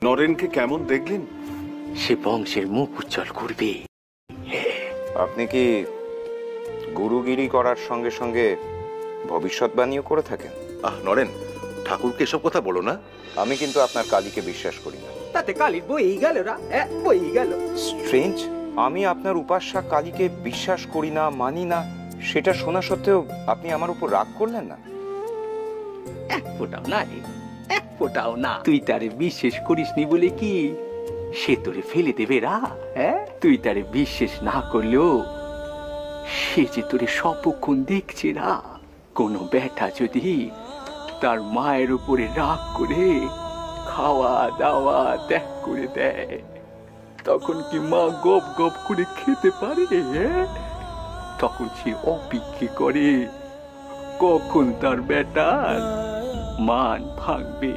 নরেনকে কেমন দেখলেন? সে বংশের মুখ উজ্জ্বল করবে। আপনি কি গুরুগিরি করার সঙ্গে সঙ্গে ভবিষ্যৎবাণীও করে থাকেন? নরেন, ঠাকুরকে এসব কথা বলো না। আমি কিন্তু আপনার কালীকে বিশ্বাস করি না। তাতে কালীর বই গেল বই গেল। স্ট্রেঞ্জ, আমি আপনার উপাস্যা কালীকে বিশ্বাস করি না, মানি না, সেটা শোনা সত্ত্বেও আপনি আমার উপর রাগ করলেন না? এক ফোঁটাও না রে, এক ফোঁটাও না। তুই তারে বিশ্বাস করিসনি বলে কি সে তোরে ফেলে দেবে রা? তুই তারে বিশ্বাস না করলেও সে যে তোরে সপক্ষণ দেখছে রা। কোনো বেটা যদি তার মায়ের উপরে রাগ করে খাওয়া দাওয়া ত্যাগ করে দেয়, তখন কি মা গপ গপ করে খেতে পারে? তখন সে অপেক্ষা করে কখন তার বেটার মান ভাঙবে।